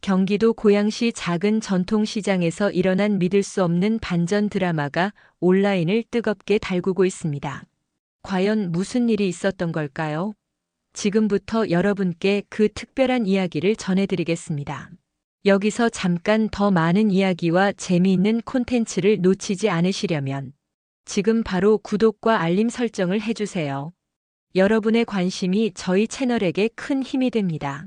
경기도 고양시 작은 전통시장에서 일어난 믿을 수 없는 반전 드라마가 온라인을 뜨겁게 달구고 있습니다. 과연 무슨 일이 있었던 걸까요? 지금부터 여러분께 그 특별한 이야기를 전해드리겠습니다. 여기서 잠깐 더 많은 이야기와 재미있는 콘텐츠를 놓치지 않으시려면 지금 바로 구독과 알림 설정을 해주세요. 여러분의 관심이 저희 채널에게 큰 힘이 됩니다.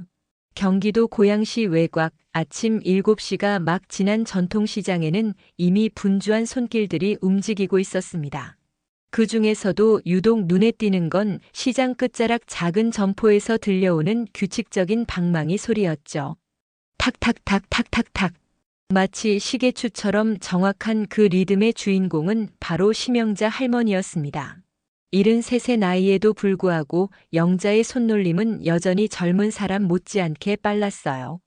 경기도 고양시 외곽 아침 7시가 막 지난 전통시장에는 이미 분주한 손길들이 움직이고 있었습니다. 그 중에서도 유독 눈에 띄는 건 시장 끝자락 작은 점포에서 들려오는 규칙적인 방망이 소리였죠. 탁탁탁탁탁탁. 마치 시계추처럼 정확한 그 리듬의 주인공은 바로 심영자 할머니였습니다. 73세 나이에도 불구하고 영자의 손놀림은 여전히 젊은 사람 못지않게 빨랐어요.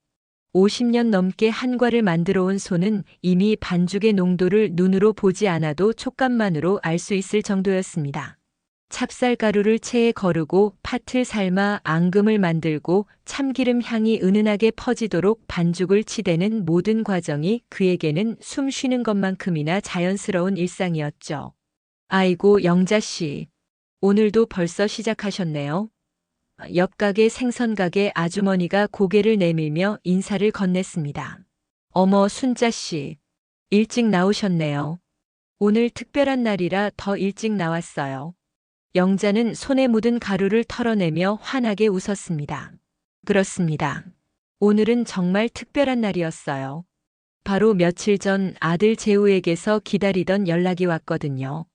50년 넘게 한과를 만들어 온 손은 이미 반죽의 농도를 눈으로 보지 않아도 촉감만으로 알 수 있을 정도였습니다. 찹쌀가루를 체에 거르고 팥을 삶아 앙금을 만들고 참기름 향이 은은하게 퍼지도록 반죽을 치대는 모든 과정이 그에게는 숨 쉬는 것만큼이나 자연스러운 일상이었죠. 아이고 영자씨, 오늘도 벌써 시작하셨네요. 옆 가게 생선가게 아주머니가 고개를 내밀며 인사를 건넸습니다. 어머 순자씨, 일찍 나오셨네요. 오늘 특별한 날이라 더 일찍 나왔어요. 영자는 손에 묻은 가루를 털어내며 환하게 웃었습니다. 그렇습니다. 오늘은 정말 특별한 날이었어요. 바로 며칠 전 아들 재우에게서 기다리던 연락이 왔거든요.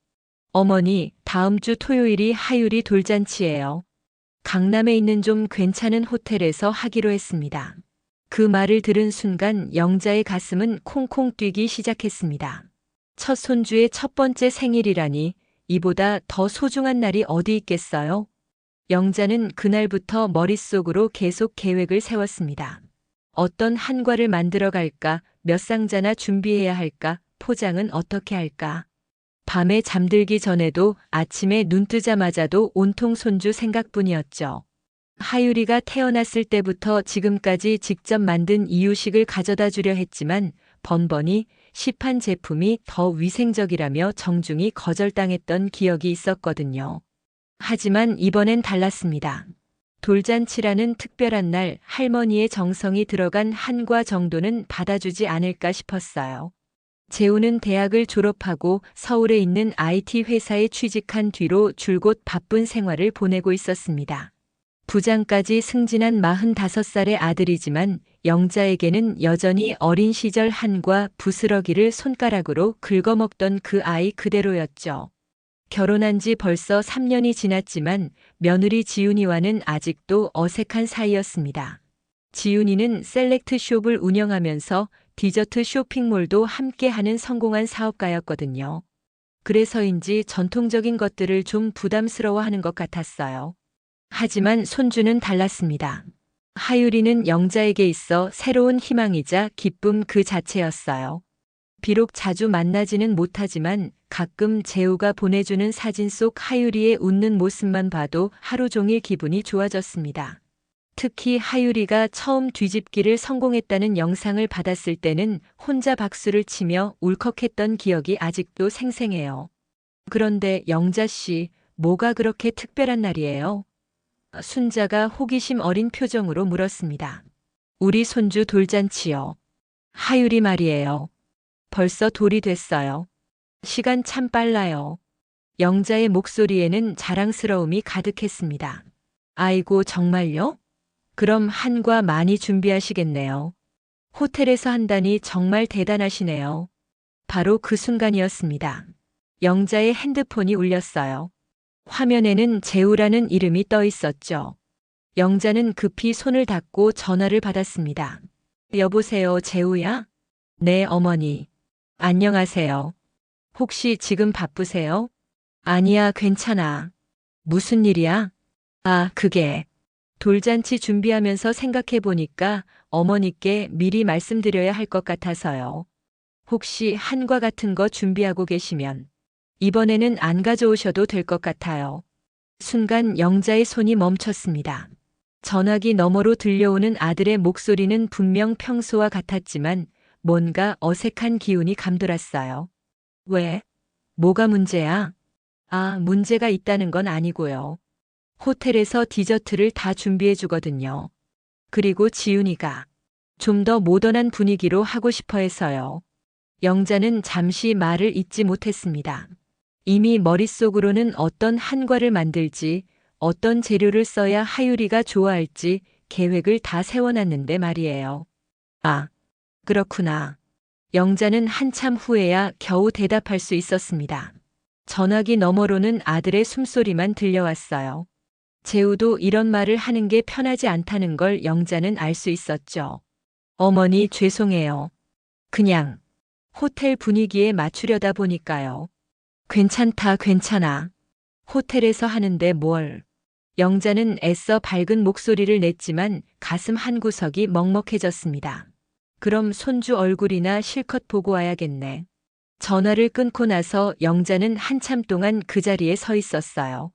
어머니, 다음 주 토요일이 하율이 돌잔치예요. 강남에 있는 좀 괜찮은 호텔에서 하기로 했습니다. 그 말을 들은 순간 영자의 가슴은 콩콩 뛰기 시작했습니다. 첫 손주의 첫 번째 생일이라니 이보다 더 소중한 날이 어디 있겠어요? 영자는 그날부터 머릿속으로 계속 계획을 세웠습니다. 어떤 한과를 만들어 갈까, 몇 상자나 준비해야 할까, 포장은 어떻게 할까? 밤에 잠들기 전에도 아침에 눈 뜨자마자도 온통 손주 생각뿐이었죠. 하율이가 태어났을 때부터 지금까지 직접 만든 이유식을 가져다 주려 했지만 번번이 시판 제품이 더 위생적이라며 정중히 거절당했던 기억이 있었거든요. 하지만 이번엔 달랐습니다. 돌잔치라는 특별한 날 할머니의 정성이 들어간 한과 정도는 받아주지 않을까 싶었어요. 재우는 대학을 졸업하고 서울에 있는 IT 회사에 취직한 뒤로 줄곧 바쁜 생활을 보내고 있었습니다. 부장까지 승진한 45살의 아들이지만 영자에게는 여전히 어린 시절 한과 부스러기를 손가락으로 긁어먹던 그 아이 그대로였죠. 결혼한 지 벌써 3년이 지났지만 며느리 지윤이와는 아직도 어색한 사이였습니다. 지윤이는 셀렉트 숍을 운영하면서 디저트 쇼핑몰도 함께하는 성공한 사업가였거든요. 그래서인지 전통적인 것들을 좀 부담스러워하는 것 같았어요. 하지만 손주는 달랐습니다. 하율이는 영자에게 있어 새로운 희망이자 기쁨 그 자체였어요. 비록 자주 만나지는 못하지만 가끔 재우가 보내주는 사진 속 하율이의 웃는 모습만 봐도 하루 종일 기분이 좋아졌습니다. 특히 하율이가 처음 뒤집기를 성공했다는 영상을 받았을 때는 혼자 박수를 치며 울컥했던 기억이 아직도 생생해요. 그런데 영자씨, 뭐가 그렇게 특별한 날이에요? 순자가 호기심 어린 표정으로 물었습니다. 우리 손주 돌잔치요. 하율이 말이에요. 벌써 돌이 됐어요. 시간 참 빨라요. 영자의 목소리에는 자랑스러움이 가득했습니다. 아이고 정말요? 그럼 한과 많이 준비하시겠네요. 호텔에서 한다니 정말 대단하시네요. 바로 그 순간이었습니다. 영자의 핸드폰이 울렸어요. 화면에는 재우라는 이름이 떠 있었죠. 영자는 급히 손을 닫고 전화를 받았습니다. 여보세요, 재우야? 네, 어머니. 안녕하세요. 혹시 지금 바쁘세요? 아니야, 괜찮아. 무슨 일이야? 아, 그게. 돌잔치 준비하면서 생각해 보니까 어머니께 미리 말씀드려야 할 것 같아서요. 혹시 한과 같은 거 준비하고 계시면 이번에는 안 가져오셔도 될 것 같아요. 순간 영자의 손이 멈췄습니다. 전화기 너머로 들려오는 아들의 목소리는 분명 평소와 같았지만 뭔가 어색한 기운이 감돌았어요. 왜? 뭐가 문제야? 아, 문제가 있다는 건 아니고요. 호텔에서 디저트를 다 준비해 주거든요. 그리고 지훈이가 좀 더 모던한 분위기로 하고 싶어 해서요. 영자는 잠시 말을 잇지 못했습니다. 이미 머릿속으로는 어떤 한과를 만들지, 어떤 재료를 써야 하유리가 좋아할지 계획을 다 세워놨는데 말이에요. 아, 그렇구나. 영자는 한참 후에야 겨우 대답할 수 있었습니다. 전화기 너머로는 아들의 숨소리만 들려왔어요. 재우도 이런 말을 하는 게 편하지 않다는 걸 영자는 알 수 있었죠. 어머니 죄송해요. 그냥 호텔 분위기에 맞추려다 보니까요. 괜찮다, 괜찮아. 호텔에서 하는데 뭘. 영자는 애써 밝은 목소리를 냈지만 가슴 한구석이 먹먹해졌습니다. 그럼 손주 얼굴이나 실컷 보고 와야겠네. 전화를 끊고 나서 영자는 한참 동안 그 자리에 서 있었어요.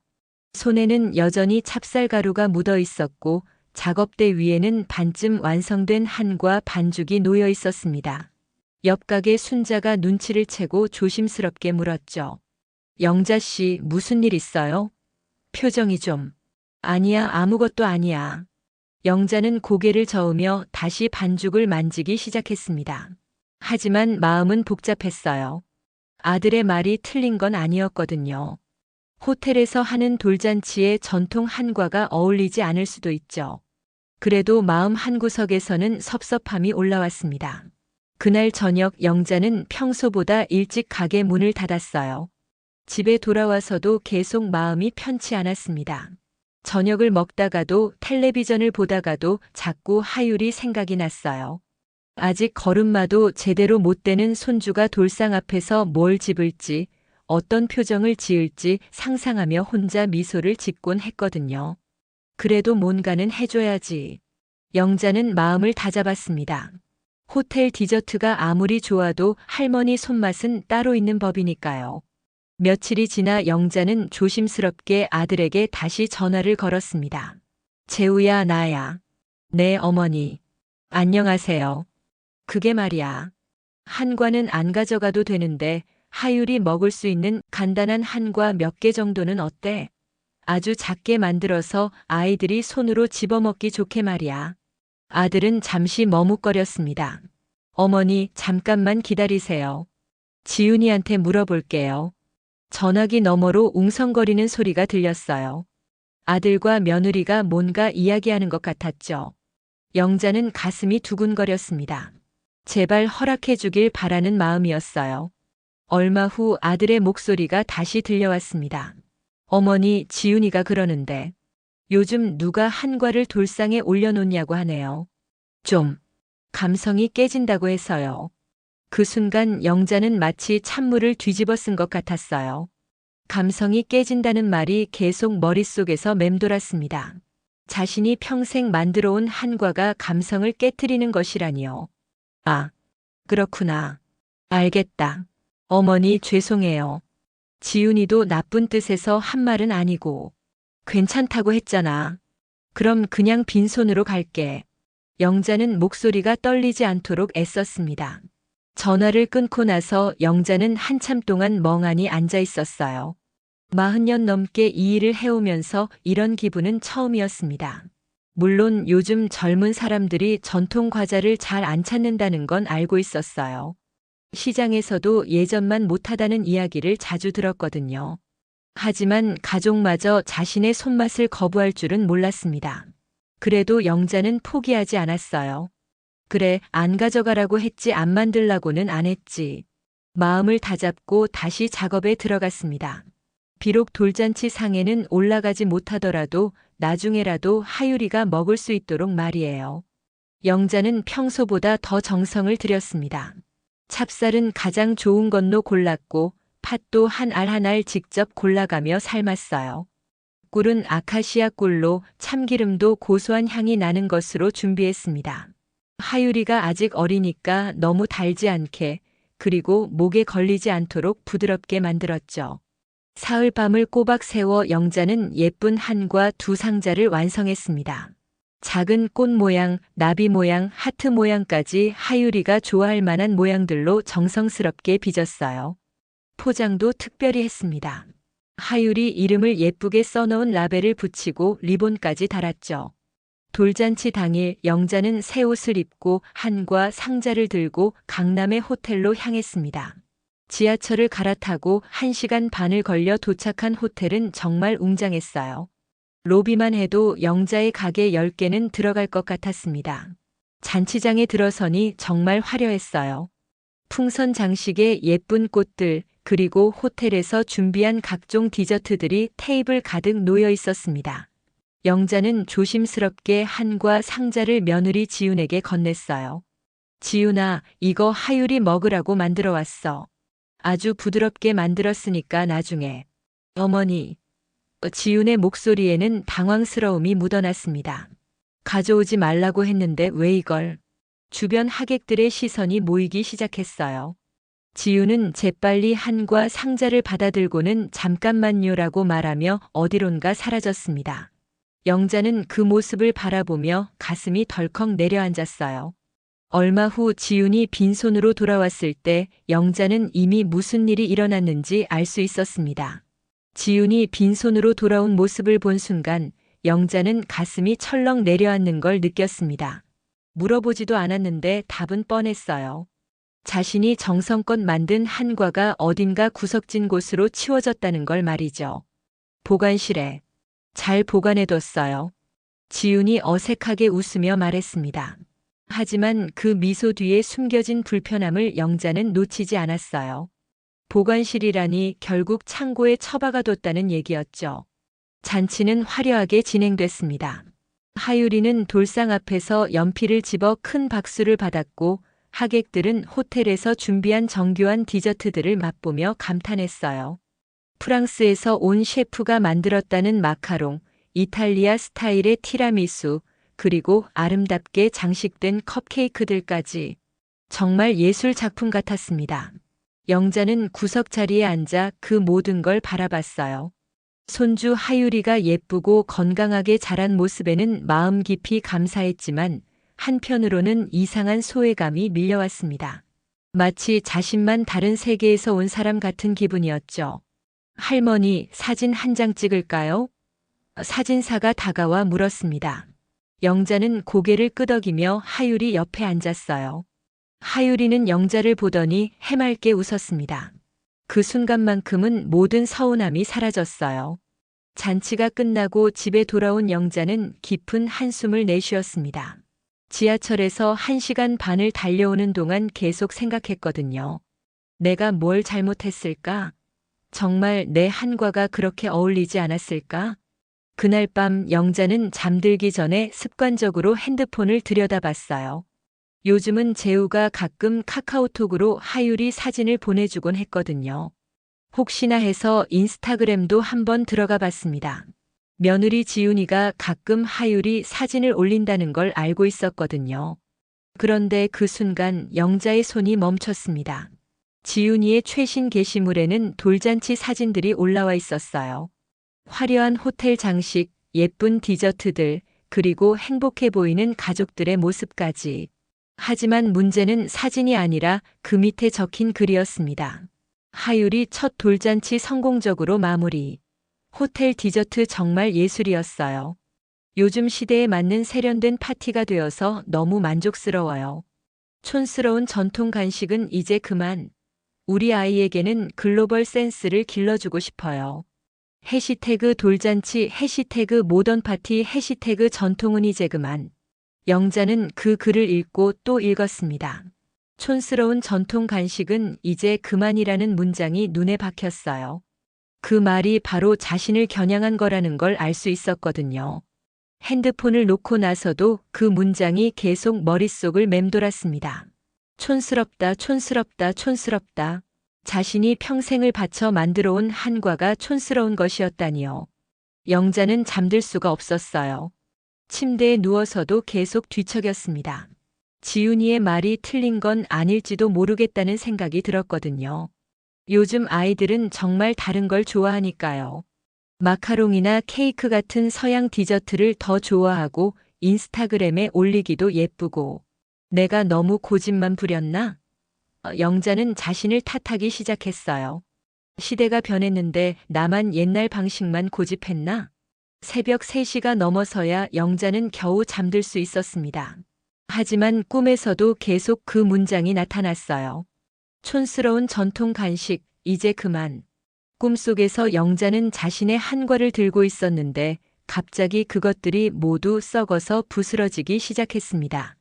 손에는 여전히 찹쌀가루가 묻어 있었고 작업대 위에는 반쯤 완성된 한과 반죽이 놓여 있었습니다. 옆 가게 순자가 눈치를 채고 조심스럽게 물었죠. 영자 씨, 무슨 일 있어요? 표정이 좀. 아니야, 아무것도 아니야. 영자는 고개를 저으며 다시 반죽을 만지기 시작했습니다. 하지만 마음은 복잡했어요. 아들의 말이 틀린 건 아니었거든요. 호텔에서 하는 돌잔치에 전통 한과가 어울리지 않을 수도 있죠. 그래도 마음 한구석에서는 섭섭함이 올라왔습니다. 그날 저녁 영자는 평소보다 일찍 가게 문을 닫았어요. 집에 돌아와서도 계속 마음이 편치 않았습니다. 저녁을 먹다가도 텔레비전을 보다가도 자꾸 하율이 생각이 났어요. 아직 걸음마도 제대로 못 되는 손주가 돌상 앞에서 뭘 집을지 어떤 표정을 지을지 상상하며 혼자 미소를 짓곤 했거든요. 그래도 뭔가는 해줘야지. 영자는 마음을 다잡았습니다. 호텔 디저트가 아무리 좋아도 할머니 손맛은 따로 있는 법이니까요. 며칠이 지나 영자는 조심스럽게 아들에게 다시 전화를 걸었습니다. 재우야, 나야. 네, 어머니. 안녕하세요. 그게 말이야. 한과는 안 가져가도 되는데 하율이 먹을 수 있는 간단한 한과 몇 개 정도는 어때? 아주 작게 만들어서 아이들이 손으로 집어먹기 좋게 말이야. 아들은 잠시 머뭇거렸습니다. 어머니, 잠깐만 기다리세요. 지훈이한테 물어볼게요. 전화기 너머로 웅성거리는 소리가 들렸어요. 아들과 며느리가 뭔가 이야기하는 것 같았죠. 영자는 가슴이 두근거렸습니다. 제발 허락해 주길 바라는 마음이었어요. 얼마 후 아들의 목소리가 다시 들려왔습니다. 어머니, 지훈이가 그러는데 요즘 누가 한과를 돌상에 올려놓냐고 하네요. 좀 감성이 깨진다고 해서요. 그 순간 영자는 마치 찬물을 뒤집어 쓴 것 같았어요. 감성이 깨진다는 말이 계속 머릿속에서 맴돌았습니다. 자신이 평생 만들어온 한과가 감성을 깨트리는 것이라니요. 아, 그렇구나. 알겠다. 어머니 죄송해요. 지훈이도 나쁜 뜻에서 한 말은 아니고. 괜찮다고 했잖아. 그럼 그냥 빈손으로 갈게. 영자는 목소리가 떨리지 않도록 애썼습니다. 전화를 끊고 나서 영자는 한참 동안 멍하니 앉아 있었어요. 40년 넘게 이 일을 해오면서 이런 기분은 처음이었습니다. 물론 요즘 젊은 사람들이 전통 과자를 잘 안 찾는다는 건 알고 있었어요. 시장에서도 예전만 못하다는 이야기를 자주 들었거든요. 하지만 가족마저 자신의 손맛을 거부할 줄은 몰랐습니다. 그래도 영자는 포기하지 않았어요. 그래, 안 가져가라고 했지 안 만들라고는 안 했지. 마음을 다잡고 다시 작업에 들어갔습니다. 비록 돌잔치 상에는 올라가지 못하더라도 나중에라도 하유리가 먹을 수 있도록 말이에요. 영자는 평소보다 더 정성을 들였습니다. 찹쌀은 가장 좋은 걸로 골랐고 팥도 한 알 한 알 직접 골라가며 삶았어요. 꿀은 아카시아 꿀로 참기름도 고소한 향이 나는 것으로 준비했습니다. 하유리가 아직 어리니까 너무 달지 않게 그리고 목에 걸리지 않도록 부드럽게 만들었죠. 사흘 밤을 꼬박 새워 영자는 예쁜 한과 2상자를 완성했습니다. 작은 꽃 모양, 나비 모양, 하트 모양까지 하유리가 좋아할 만한 모양들로 정성스럽게 빚었어요. 포장도 특별히 했습니다. 하유리 이름을 예쁘게 써놓은 라벨을 붙이고 리본까지 달았죠. 돌잔치 당일 영자는 새 옷을 입고 한과 상자를 들고 강남의 호텔로 향했습니다. 지하철을 갈아타고 1시간 반을 걸려 도착한 호텔은 정말 웅장했어요. 로비만 해도 영자의 가게 10개는 들어갈 것 같았습니다. 잔치장에 들어서니 정말 화려했어요. 풍선 장식에 예쁜 꽃들, 그리고 호텔에서 준비한 각종 디저트들이 테이블 가득 놓여 있었습니다. 영자는 조심스럽게 한과 상자를 며느리 지윤에게 건넸어요. 지윤아, 이거 하율이 먹으라고 만들어 왔어. 아주 부드럽게 만들었으니까 나중에. 어머니. 지윤의 목소리에는 당황스러움이 묻어났습니다. 가져오지 말라고 했는데 왜 이걸? 주변 하객들의 시선이 모이기 시작했어요. 지윤은 재빨리 한과 상자를 받아들고는 잠깐만요라고 말하며 어디론가 사라졌습니다. 영자는 그 모습을 바라보며 가슴이 덜컥 내려앉았어요. 얼마 후 지윤이 빈손으로 돌아왔을 때 영자는 이미 무슨 일이 일어났는지 알 수 있었습니다. 지윤이 빈손으로 돌아온 모습을 본 순간 영자는 가슴이 철렁 내려앉는 걸 느꼈습니다. 물어보지도 않았는데 답은 뻔했어요. 자신이 정성껏 만든 한과가 어딘가 구석진 곳으로 치워졌다는 걸 말이죠. 보관실에 잘 보관해뒀어요. 지윤이 어색하게 웃으며 말했습니다. 하지만 그 미소 뒤에 숨겨진 불편함을 영자는 놓치지 않았어요. 보관실이라니 결국 창고에 처박아뒀다는 얘기였죠. 잔치는 화려하게 진행됐습니다. 하유리는 돌상 앞에서 연필을 집어 큰 박수를 받았고 하객들은 호텔에서 준비한 정교한 디저트들을 맛보며 감탄했어요. 프랑스에서 온 셰프가 만들었다는 마카롱, 이탈리아 스타일의 티라미수, 그리고 아름답게 장식된 컵케이크들까지 정말 예술 작품 같았습니다. 영자는 구석 자리에 앉아 그 모든 걸 바라봤어요. 손주 하유리가 예쁘고 건강하게 자란 모습에는 마음 깊이 감사했지만 한편으로는 이상한 소외감이 밀려왔습니다. 마치 자신만 다른 세계에서 온 사람 같은 기분이었죠. 할머니, 사진 한 장 찍을까요? 사진사가 다가와 물었습니다. 영자는 고개를 끄덕이며 하유리 옆에 앉았어요. 하유리는 영자를 보더니 해맑게 웃었습니다. 그 순간만큼은 모든 서운함이 사라졌어요. 잔치가 끝나고 집에 돌아온 영자는 깊은 한숨을 내쉬었습니다. 지하철에서 1시간 반을 달려오는 동안 계속 생각했거든요. 내가 뭘 잘못했을까? 정말 내 한과가 그렇게 어울리지 않았을까? 그날 밤 영자는 잠들기 전에 습관적으로 핸드폰을 들여다봤어요. 요즘은 재우가 가끔 카카오톡으로 하유리 사진을 보내주곤 했거든요. 혹시나 해서 인스타그램도 한번 들어가 봤습니다. 며느리 지윤이가 가끔 하유리 사진을 올린다는 걸 알고 있었거든요. 그런데 그 순간 영자의 손이 멈췄습니다. 지윤이의 최신 게시물에는 돌잔치 사진들이 올라와 있었어요. 화려한 호텔 장식, 예쁜 디저트들, 그리고 행복해 보이는 가족들의 모습까지. 하지만 문제는 사진이 아니라 그 밑에 적힌 글이었습니다. 하율이 첫 돌잔치 성공적으로 마무리. 호텔 디저트 정말 예술이었어요. 요즘 시대에 맞는 세련된 파티가 되어서 너무 만족스러워요. 촌스러운 전통 간식은 이제 그만. 우리 아이에게는 글로벌 센스를 길러주고 싶어요. 해시태그 돌잔치, 해시태그 모던 파티, 해시태그 전통은 이제 그만. 영자는 그 글을 읽고 또 읽었습니다. 촌스러운 전통 간식은 이제 그만이라는 문장이 눈에 박혔어요. 그 말이 바로 자신을 겨냥한 거라는 걸 알 수 있었거든요. 핸드폰을 놓고 나서도 그 문장이 계속 머릿속을 맴돌았습니다. 촌스럽다, 촌스럽다, 촌스럽다. 자신이 평생을 바쳐 만들어 온 한과가 촌스러운 것이었다니요. 영자는 잠들 수가 없었어요. 침대에 누워서도 계속 뒤척였습니다. 지윤이의 말이 틀린 건 아닐지도 모르겠다는 생각이 들었거든요. 요즘 아이들은 정말 다른 걸 좋아하니까요. 마카롱이나 케이크 같은 서양 디저트를 더 좋아하고 인스타그램에 올리기도 예쁘고. 내가 너무 고집만 부렸나? 영자는 자신을 탓하기 시작했어요. 시대가 변했는데 나만 옛날 방식만 고집했나? 새벽 3시가 넘어서야 영자는 겨우 잠들 수 있었습니다. 하지만 꿈에서도 계속 그 문장이 나타났어요. 촌스러운 전통 간식, 이제 그만. 꿈속에서 영자는 자신의 한과를 들고 있었는데 갑자기 그것들이 모두 썩어서 부스러지기 시작했습니다.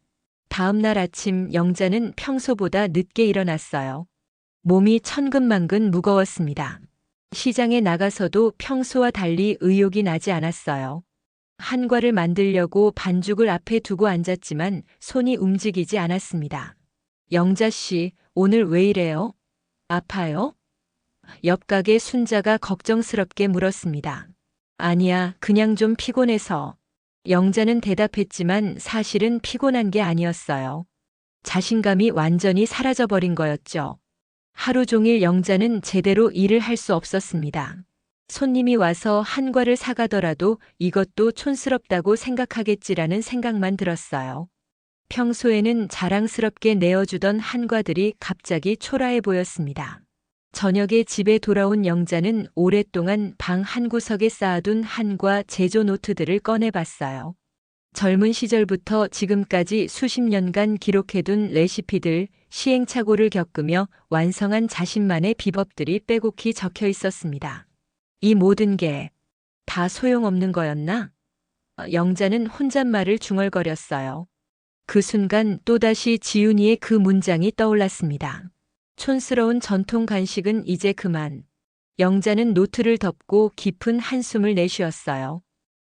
다음 날 아침 영자는 평소보다 늦게 일어났어요. 몸이 천근만근 무거웠습니다. 시장에 나가서도 평소와 달리 의욕이 나지 않았어요. 한과를 만들려고 반죽을 앞에 두고 앉았지만 손이 움직이지 않았습니다. 영자 씨, 오늘 왜 이래요? 아파요? 옆 가게 순자가 걱정스럽게 물었습니다. 아니야, 그냥 좀 피곤해서. 영자는 대답했지만 사실은 피곤한 게 아니었어요. 자신감이 완전히 사라져버린 거였죠. 하루 종일 영자는 제대로 일을 할 수 없었습니다. 손님이 와서 한과를 사가더라도 이것도 촌스럽다고 생각하겠지라는 생각만 들었어요. 평소에는 자랑스럽게 내어주던 한과들이 갑자기 초라해 보였습니다. 저녁에 집에 돌아온 영자는 오랫동안 방 한구석에 쌓아둔 한과 제조 노트들을 꺼내봤어요. 젊은 시절부터 지금까지 수십 년간 기록해둔 레시피들, 시행착오를 겪으며 완성한 자신만의 비법들이 빼곡히 적혀 있었습니다. 이 모든 게 다 소용없는 거였나? 영자는 혼잣말을 중얼거렸어요. 그 순간 또다시 지훈이의 그 문장이 떠올랐습니다. 촌스러운 전통 간식은 이제 그만. 영자는 노트를 덮고 깊은 한숨을 내쉬었어요.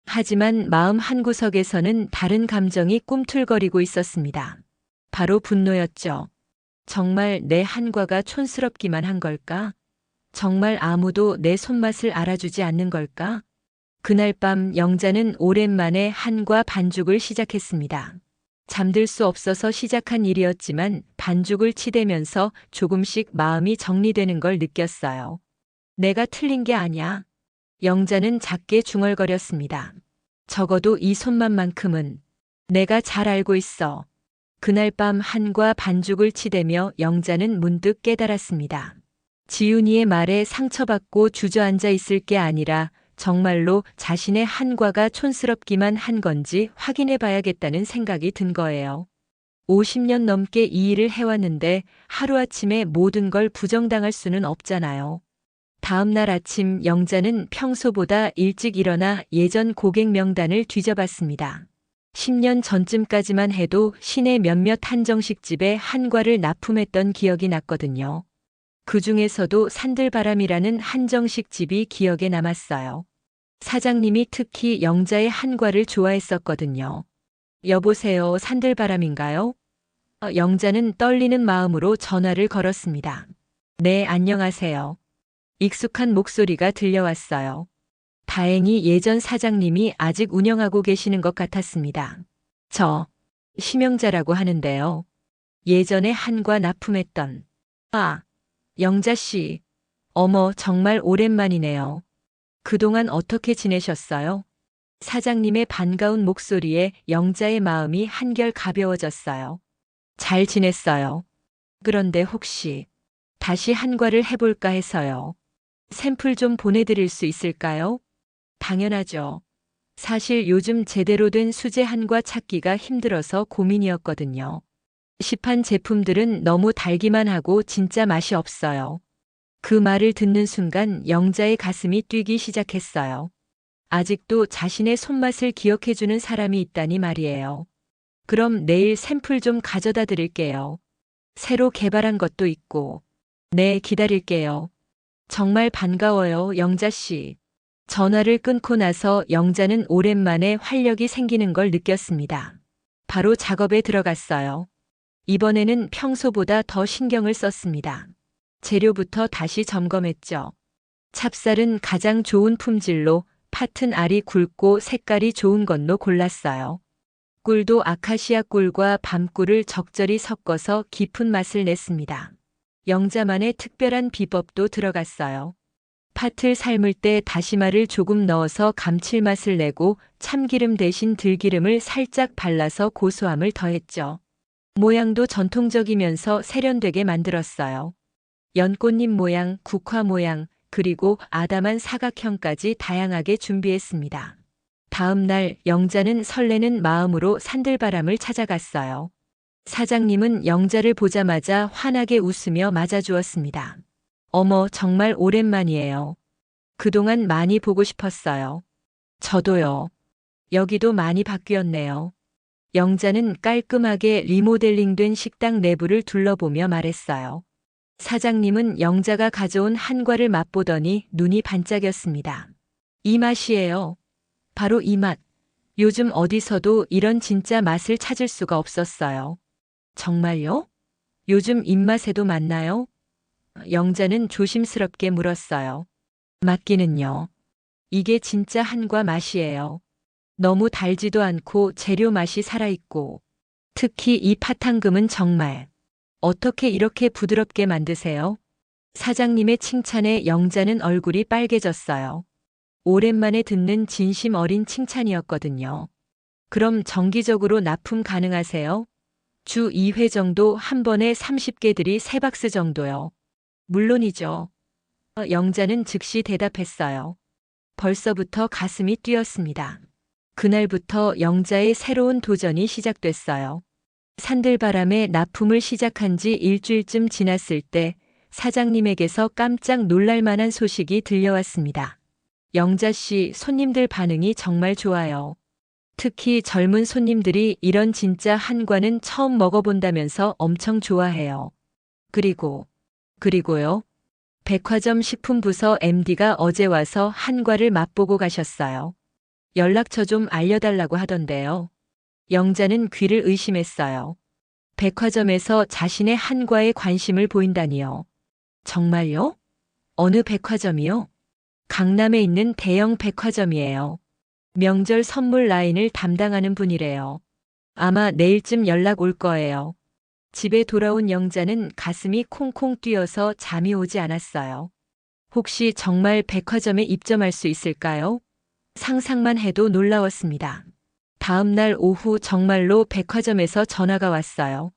하지만 마음 한구석에서는 다른 감정이 꿈틀거리고 있었습니다. 바로 분노였죠. 정말 내 한과가 촌스럽기만 한 걸까? 정말 아무도 내 손맛을 알아주지 않는 걸까? 그날 밤 영자는 오랜만에 한과 반죽을 시작했습니다. 잠들 수 없어서 시작한 일이었지만 반죽을 치대면서 조금씩 마음이 정리되는 걸 느꼈어요. 내가 틀린 게 아니야. 영자는 작게 중얼거렸습니다. 적어도 이 손맛만큼은 내가 잘 알고 있어. 그날 밤 한과 반죽을 치대며 영자는 문득 깨달았습니다. 지훈이의 말에 상처받고 주저앉아 있을 게 아니라 정말로 자신의 한과가 촌스럽기만 한 건지 확인해 봐야겠다는 생각이 든 거예요. 50년 넘게 이 일을 해왔는데 하루아침에 모든 걸 부정당할 수는 없잖아요. 다음 날 아침 영자는 평소보다 일찍 일어나 예전 고객 명단을 뒤져봤습니다. 10년 전쯤까지만 해도 시내 몇몇 한정식집에 한과를 납품했던 기억이 났거든요. 그 중에서도 산들바람이라는 한정식집이 기억에 남았어요. 사장님이 특히 영자의 한과를 좋아했었거든요. 여보세요, 산들바람인가요? 영자는 떨리는 마음으로 전화를 걸었습니다. 네, 안녕하세요. 익숙한 목소리가 들려왔어요. 다행히 예전 사장님이 아직 운영하고 계시는 것 같았습니다. 저, 심영자라고 하는데요. 예전에 한과 납품했던. 영자 씨. 어머, 정말 오랜만이네요. 그동안 어떻게 지내셨어요? 사장님의 반가운 목소리에 영자의 마음이 한결 가벼워졌어요. 잘 지냈어요. 그런데 혹시 다시 한과를 해볼까 해서요. 샘플 좀 보내드릴 수 있을까요? 당연하죠. 사실 요즘 제대로 된 수제 한과 찾기가 힘들어서 고민이었거든요. 시판 제품들은 너무 달기만 하고 진짜 맛이 없어요. 그 말을 듣는 순간 영자의 가슴이 뛰기 시작했어요. 아직도 자신의 손맛을 기억해주는 사람이 있다니 말이에요. 그럼 내일 샘플 좀 가져다 드릴게요. 새로 개발한 것도 있고. 네, 기다릴게요. 정말 반가워요, 영자 씨. 전화를 끊고 나서 영자는 오랜만에 활력이 생기는 걸 느꼈습니다. 바로 작업에 들어갔어요. 이번에는 평소보다 더 신경을 썼습니다. 재료부터 다시 점검했죠. 찹쌀은 가장 좋은 품질로, 팥은 알이 굵고 색깔이 좋은 걸로 골랐어요. 꿀도 아카시아 꿀과 밤꿀을 적절히 섞어서 깊은 맛을 냈습니다. 영자만의 특별한 비법도 들어갔어요. 팥을 삶을 때 다시마를 조금 넣어서 감칠맛을 내고 참기름 대신 들기름을 살짝 발라서 고소함을 더했죠. 모양도 전통적이면서 세련되게 만들었어요. 연꽃잎 모양, 국화 모양, 그리고 아담한 사각형까지 다양하게 준비했습니다. 다음 날 영자는 설레는 마음으로 산들바람을 찾아갔어요. 사장님은 영자를 보자마자 환하게 웃으며 맞아주었습니다. 어머, 정말 오랜만이에요. 그동안 많이 보고 싶었어요. 저도요. 여기도 많이 바뀌었네요. 영자는 깔끔하게 리모델링된 식당 내부를 둘러보며 말했어요. 사장님은 영자가 가져온 한과를 맛보더니 눈이 반짝였습니다. 이 맛이에요. 바로 이 맛. 요즘 어디서도 이런 진짜 맛을 찾을 수가 없었어요. 정말요? 요즘 입맛에도 맞나요? 영자는 조심스럽게 물었어요. 맞기는요. 이게 진짜 한과 맛이에요. 너무 달지도 않고 재료 맛이 살아있고, 특히 이 팥향금은 정말 어떻게 이렇게 부드럽게 만드세요? 사장님의 칭찬에 영자는 얼굴이 빨개졌어요. 오랜만에 듣는 진심 어린 칭찬이었거든요. 그럼 정기적으로 납품 가능하세요? 주 2회 정도 한 번에 30개들이 3박스 정도요. 물론이죠. 영자는 즉시 대답했어요. 벌써부터 가슴이 뛰었습니다. 그날부터 영자의 새로운 도전이 시작됐어요. 산들바람에 납품을 시작한 지 일주일쯤 지났을 때 사장님에게서 깜짝 놀랄 만한 소식이 들려왔습니다. 영자 씨, 손님들 반응이 정말 좋아요. 특히 젊은 손님들이 이런 진짜 한과는 처음 먹어본다면서 엄청 좋아해요. 그리고요. 백화점 식품부서 MD가 어제 와서 한과를 맛보고 가셨어요. 연락처 좀 알려달라고 하던데요. 영자는 귀를 의심했어요. 백화점에서 자신의 한과에 관심을 보인다니요. 정말요? 어느 백화점이요? 강남에 있는 대형 백화점이에요. 명절 선물 라인을 담당하는 분이래요. 아마 내일쯤 연락 올 거예요. 집에 돌아온 영자는 가슴이 콩콩 뛰어서 잠이 오지 않았어요. 혹시 정말 백화점에 입점할 수 있을까요? 상상만 해도 놀라웠습니다. 다음 날 오후 정말로 백화점에서 전화가 왔어요.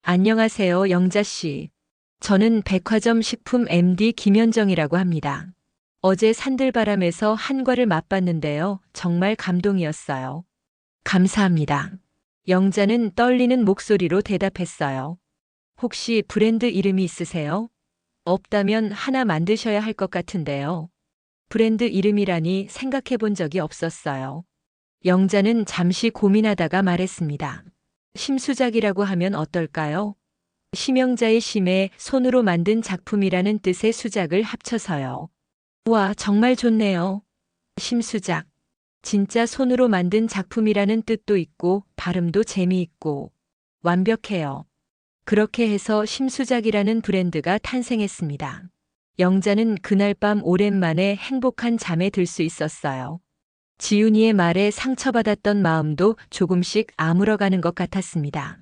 안녕하세요, 영자 씨. 저는 백화점 식품 MD 김현정이라고 합니다. 어제 산들바람에서 한과를 맛봤는데요. 정말 감동이었어요. 감사합니다. 영자는 떨리는 목소리로 대답했어요. 혹시 브랜드 이름이 있으세요? 없다면 하나 만드셔야 할 것 같은데요. 브랜드 이름이라니 생각해 본 적이 없었어요. 영자는 잠시 고민하다가 말했습니다. 심수작이라고 하면 어떨까요? 심영자의 심에 손으로 만든 작품이라는 뜻의 수작을 합쳐서요. 와, 정말 좋네요. 심수작. 진짜 손으로 만든 작품이라는 뜻도 있고 발음도 재미있고 완벽해요. 그렇게 해서 심수작이라는 브랜드가 탄생했습니다. 영자는 그날 밤 오랜만에 행복한 잠에 들 수 있었어요. 지훈이의 말에 상처받았던 마음도 조금씩 아물어가는 것 같았습니다.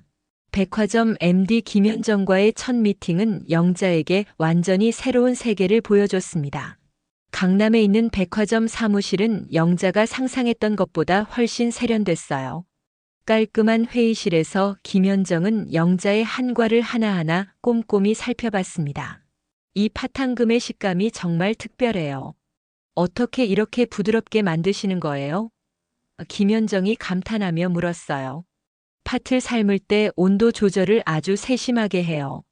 백화점 MD 김현정과의 첫 미팅은 영자에게 완전히 새로운 세계를 보여줬습니다. 강남에 있는 백화점 사무실은 영자가 상상했던 것보다 훨씬 세련됐어요. 깔끔한 회의실에서 김현정은 영자의 한과를 하나하나 꼼꼼히 살펴봤습니다. 이 팥향금의 식감이 정말 특별해요. 어떻게 이렇게 부드럽게 만드시는 거예요? 김현정이 감탄하며 물었어요. 팥을 삶을 때 온도 조절을 아주 세심하게 해요.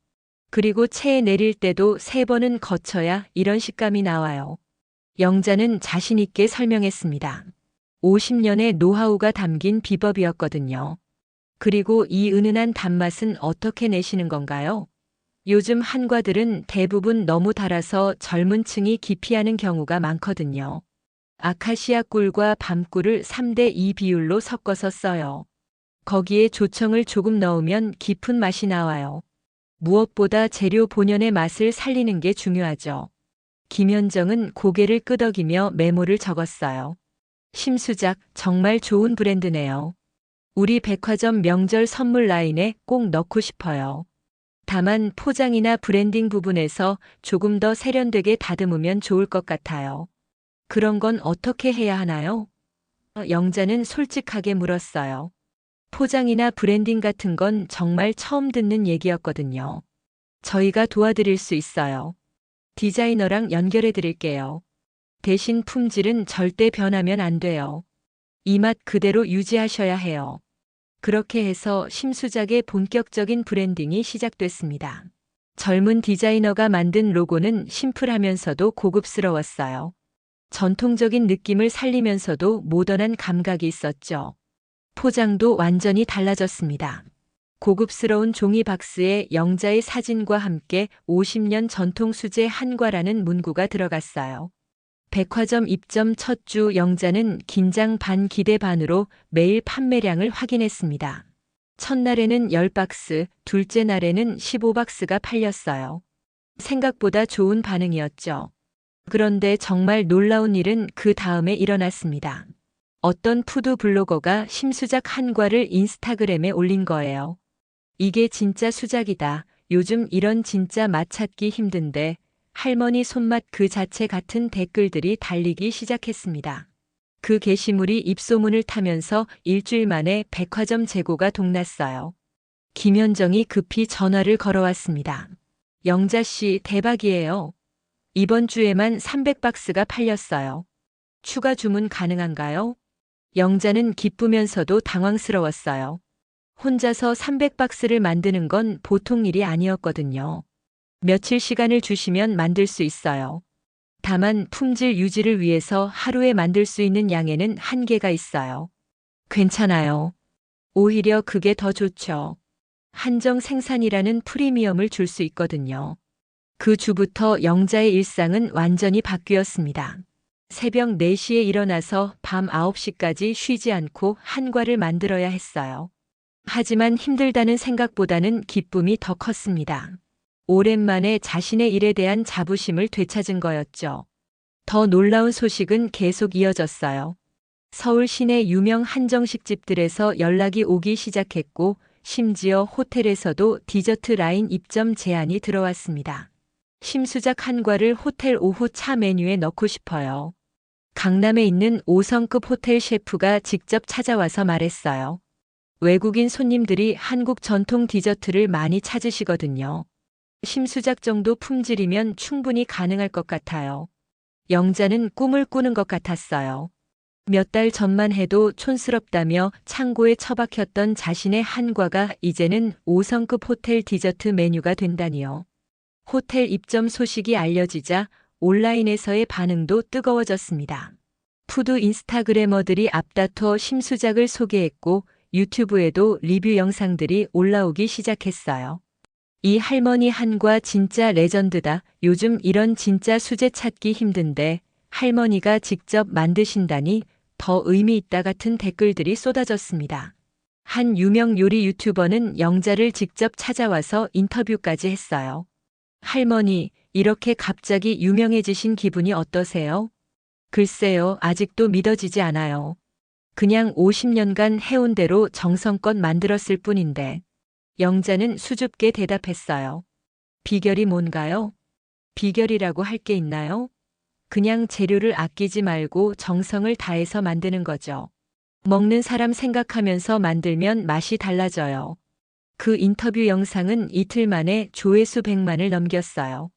그리고 체에 내릴 때도 3번은 거쳐야 이런 식감이 나와요. 영자는 자신 있게 설명했습니다. 50년의 노하우가 담긴 비법이었거든요. 그리고 이 은은한 단맛은 어떻게 내시는 건가요? 요즘 한과들은 대부분 너무 달아서 젊은 층이 기피하는 경우가 많거든요. 아카시아 꿀과 밤꿀을 3대2 비율로 섞어서 써요. 거기에 조청을 조금 넣으면 깊은 맛이 나와요. 무엇보다 재료 본연의 맛을 살리는 게 중요하죠. 김현정은 고개를 끄덕이며 메모를 적었어요. 심수작, 정말 좋은 브랜드네요. 우리 백화점 명절 선물 라인에 꼭 넣고 싶어요. 다만 포장이나 브랜딩 부분에서 조금 더 세련되게 다듬으면 좋을 것 같아요. 그런 건 어떻게 해야 하나요? 영자는 솔직하게 물었어요. 포장이나 브랜딩 같은 건 정말 처음 듣는 얘기였거든요. 저희가 도와드릴 수 있어요. 디자이너랑 연결해 드릴게요. 대신 품질은 절대 변하면 안 돼요. 이 맛 그대로 유지하셔야 해요. 그렇게 해서 심수작의 본격적인 브랜딩이 시작됐습니다. 젊은 디자이너가 만든 로고는 심플하면서도 고급스러웠어요. 전통적인 느낌을 살리면서도 모던한 감각이 있었죠. 포장도 완전히 달라졌습니다. 고급스러운 종이 박스에 영자의 사진과 함께 50년 전통 수제 한과라는 문구가 들어갔어요. 백화점 입점 첫 주 영자는 긴장 반 기대 반으로 매일 판매량을 확인했습니다. 첫날에는 10박스, 둘째 날에는 15박스가 팔렸어요. 생각보다 좋은 반응이었죠. 그런데 정말 놀라운 일은 그 다음에 일어났습니다. 어떤 푸드 블로거가 심수작 한과를 인스타그램에 올린 거예요. 이게 진짜 수작이다. 요즘 이런 진짜 맛 찾기 힘든데 할머니 손맛 그 자체 같은 댓글들이 달리기 시작했습니다. 그 게시물이 입소문을 타면서 일주일 만에 백화점 재고가 동났어요. 김현정이 급히 전화를 걸어왔습니다. 영자 씨 대박이에요. 이번 주에만 300박스가 팔렸어요. 추가 주문 가능한가요? 영자는 기쁘면서도 당황스러웠어요. 혼자서 300박스를 만드는 건 보통 일이 아니었거든요. 며칠 시간을 주시면 만들 수 있어요. 다만 품질 유지를 위해서 하루에 만들 수 있는 양에는 한계가 있어요. 괜찮아요. 오히려 그게 더 좋죠. 한정 생산이라는 프리미엄을 줄 수 있거든요. 그 주부터 영자의 일상은 완전히 바뀌었습니다. 새벽 4시에 일어나서 밤 9시까지 쉬지 않고 한과를 만들어야 했어요. 하지만 힘들다는 생각보다는 기쁨이 더 컸습니다. 오랜만에 자신의 일에 대한 자부심을 되찾은 거였죠. 더 놀라운 소식은 계속 이어졌어요. 서울 시내 유명 한정식 집들에서 연락이 오기 시작했고 심지어 호텔에서도 디저트 라인 입점 제안이 들어왔습니다. 심수작 한과를 호텔 오후 차 메뉴에 넣고 싶어요. 강남에 있는 5성급 호텔 셰프가 직접 찾아와서 말했어요. 외국인 손님들이 한국 전통 디저트를 많이 찾으시거든요. 심수작 정도 품질이면 충분히 가능할 것 같아요. 영자는 꿈을 꾸는 것 같았어요. 몇 달 전만 해도 촌스럽다며 창고에 처박혔던 자신의 한과가 이제는 5성급 호텔 디저트 메뉴가 된다니요. 호텔 입점 소식이 알려지자 온라인에서의 반응도 뜨거워졌습니다. 푸드 인스타그래머들이 앞다퉈 심수작을 소개했고 유튜브에도 리뷰 영상들이 올라오기 시작했어요. 이 할머니 한과 진짜 레전드다. 요즘 이런 진짜 수제 찾기 힘든데 할머니가 직접 만드신다니 더 의미 있다 같은 댓글들이 쏟아졌습니다. 한 유명 요리 유튜버는 영자를 직접 찾아와서 인터뷰까지 했어요. 할머니, 이렇게 갑자기 유명해지신 기분이 어떠세요? 글쎄요, 아직도 믿어지지 않아요. 그냥 50년간 해온 대로 정성껏 만들었을 뿐인데. 영자는 수줍게 대답했어요. 비결이 뭔가요? 비결이라고 할 게 있나요? 그냥 재료를 아끼지 말고 정성을 다해서 만드는 거죠. 먹는 사람 생각하면서 만들면 맛이 달라져요. 그 인터뷰 영상은 이틀 만에 조회수 100만을 넘겼어요.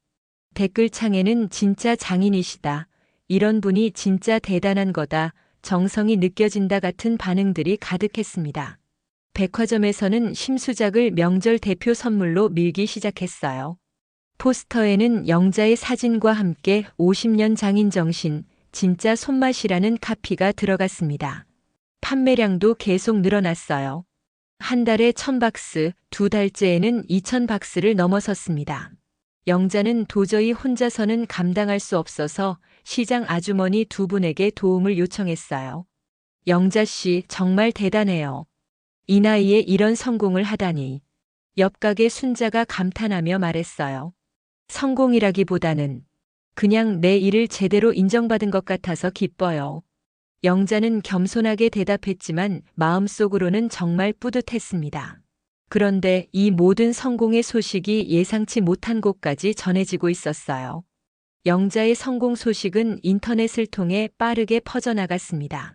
댓글창에는 진짜 장인이시다. 이런 분이 진짜 대단한 거다. 정성이 느껴진다 같은 반응들이 가득했습니다. 백화점에서는 심수작을 명절 대표 선물로 밀기 시작했어요. 포스터에는 영자의 사진과 함께 50년 장인 정신, 진짜 손맛이라는 카피가 들어갔습니다. 판매량도 계속 늘어났어요. 한 달에 1000박스, 두 달째에는 2000박스를 넘어섰습니다. 영자는 도저히 혼자서는 감당할 수 없어서 시장 아주머니 두 분에게 도움을 요청했어요. 영자 씨 정말 대단해요. 이 나이에 이런 성공을 하다니. 옆 가게 순자가 감탄하며 말했어요. 성공이라기보다는 그냥 내 일을 제대로 인정받은 것 같아서 기뻐요. 영자는 겸손하게 대답했지만 마음속으로는 정말 뿌듯했습니다. 그런데 이 모든 성공의 소식이 예상치 못한 곳까지 전해지고 있었어요. 영자의 성공 소식은 인터넷을 통해 빠르게 퍼져나갔습니다.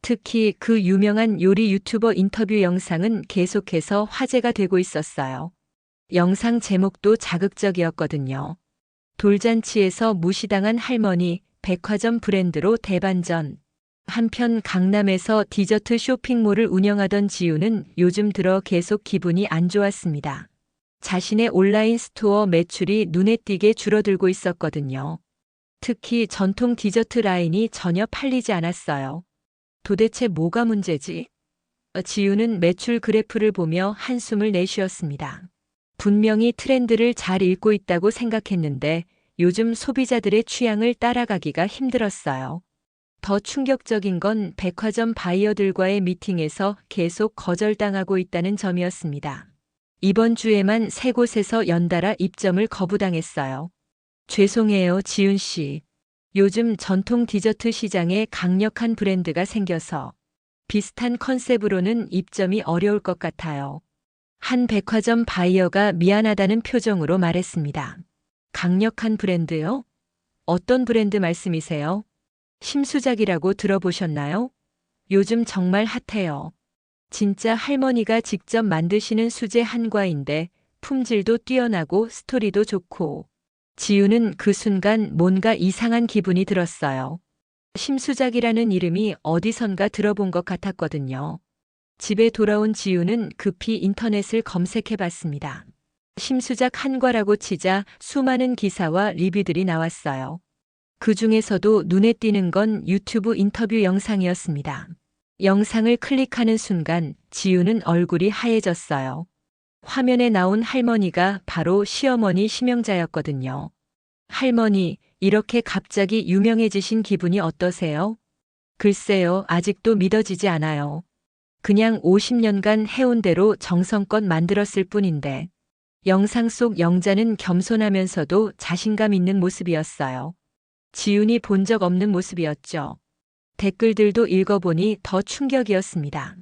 특히 그 유명한 요리 유튜버 인터뷰 영상은 계속해서 화제가 되고 있었어요. 영상 제목도 자극적이었거든요. 돌잔치에서 무시당한 할머니, 백화점 브랜드로 대반전. 한편 강남에서 디저트 쇼핑몰을 운영하던 지우는 요즘 들어 계속 기분이 안 좋았습니다. 자신의 온라인 스토어 매출이 눈에 띄게 줄어들고 있었거든요. 특히 전통 디저트 라인이 전혀 팔리지 않았어요. 도대체 뭐가 문제지? 지우는 매출 그래프를 보며 한숨을 내쉬었습니다. 분명히 트렌드를 잘 읽고 있다고 생각했는데 요즘 소비자들의 취향을 따라가기가 힘들었어요. 더 충격적인 건 백화점 바이어들과의 미팅에서 계속 거절당하고 있다는 점이었습니다. 이번 주에만 3곳에서 연달아 입점을 거부당했어요. 죄송해요, 지훈 씨. 요즘 전통 디저트 시장에 강력한 브랜드가 생겨서 비슷한 컨셉으로는 입점이 어려울 것 같아요. 한 백화점 바이어가 미안하다는 표정으로 말했습니다. 강력한 브랜드요? 어떤 브랜드 말씀이세요? 심수작이라고 들어보셨나요? 요즘 정말 핫해요. 진짜 할머니가 직접 만드시는 수제 한과인데 품질도 뛰어나고 스토리도 좋고. 지우는 그 순간 뭔가 이상한 기분이 들었어요. 심수작이라는 이름이 어디선가 들어본 것 같았거든요. 집에 돌아온 지우는 급히 인터넷을 검색해 봤습니다. 심수작 한과라고 치자 수많은 기사와 리뷰들이 나왔어요. 그 중에서도 눈에 띄는 건 유튜브 인터뷰 영상이었습니다. 영상을 클릭하는 순간 지우는 얼굴이 하얘졌어요. 화면에 나온 할머니가 바로 시어머니 심영자였거든요. 할머니, 이렇게 갑자기 유명해지신 기분이 어떠세요? 글쎄요, 아직도 믿어지지 않아요. 그냥 50년간 해온 대로 정성껏 만들었을 뿐인데. 영상 속 영자는 겸손하면서도 자신감 있는 모습이었어요. 지훈이 본 적 없는 모습이었죠. 댓글들도 읽어보니 더 충격이었습니다.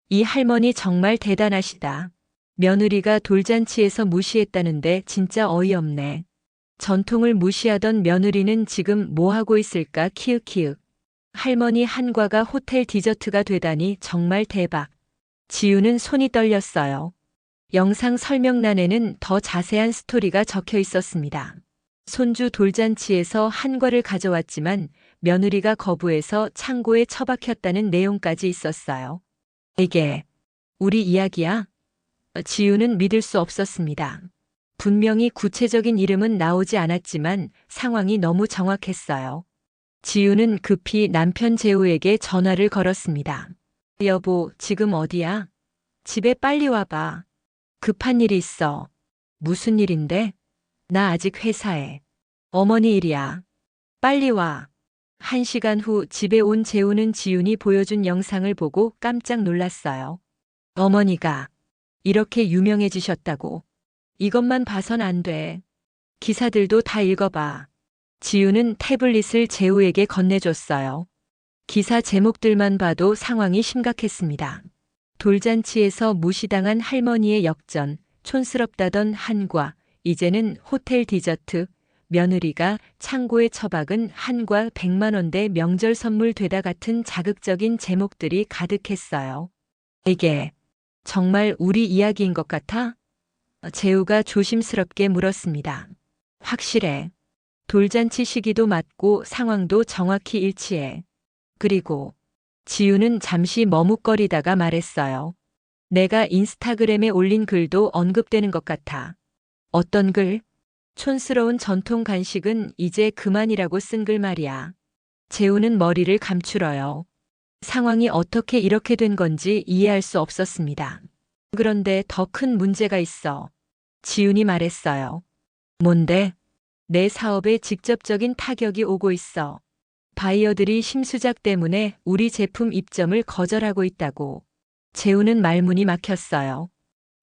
이 할머니 정말 대단하시다. 며느리가 돌잔치에서 무시했다는데 진짜 어이없네. 전통을 무시하던 며느리는 지금 뭐 하고 있을까 키읔키읔. 할머니 한과가 호텔 디저트가 되다니 정말 대박. 지우는 손이 떨렸어요. 영상 설명란에는 더 자세한 스토리가 적혀 있었습니다. 손주 돌잔치에서 한과를 가져왔지만 며느리가 거부해서 창고에 처박혔다는 내용까지 있었어요. 이게 우리 이야기야? 지우는 믿을 수 없었습니다. 분명히 구체적인 이름은 나오지 않았지만 상황이 너무 정확했어요. 지우는 급히 남편 재우에게 전화를 걸었습니다. 여보, 지금 어디야? 집에 빨리 와봐. 급한 일이 있어. 무슨 일인데? 나 아직 회사에. 어머니 일이야. 빨리 와. 1시간 후 집에 온 재우는 지훈이 보여준 영상을 보고 깜짝 놀랐어요. 어머니가 이렇게 유명해지셨다고. 이것만 봐선 안 돼. 기사들도 다 읽어봐. 지우는 태블릿을 재우에게 건네줬어요. 기사 제목들만 봐도 상황이 심각했습니다. 돌잔치에서 무시당한 할머니의 역전, 촌스럽다던 한과, 이제는 호텔 디저트, 며느리가 창고에 처박은 한과 100만 원대 명절 선물 되다 같은 자극적인 제목들이 가득했어요. 이게 정말 우리 이야기인 것 같아? 재우가 조심스럽게 물었습니다. 확실해. 돌잔치 시기도 맞고 상황도 정확히 일치해. 그리고 지우는 잠시 머뭇거리다가 말했어요. 내가 인스타그램에 올린 글도 언급되는 것 같아. 어떤 글? 촌스러운 전통 간식은 이제 그만이라고 쓴 글 말이야. 재우는 머리를 감추러요. 상황이 어떻게 이렇게 된 건지 이해할 수 없었습니다. 그런데 더 큰 문제가 있어. 지훈이 말했어요. 뭔데? 내 사업에 직접적인 타격이 오고 있어. 바이어들이 심수작 때문에 우리 제품 입점을 거절하고 있다고. 재우는 말문이 막혔어요.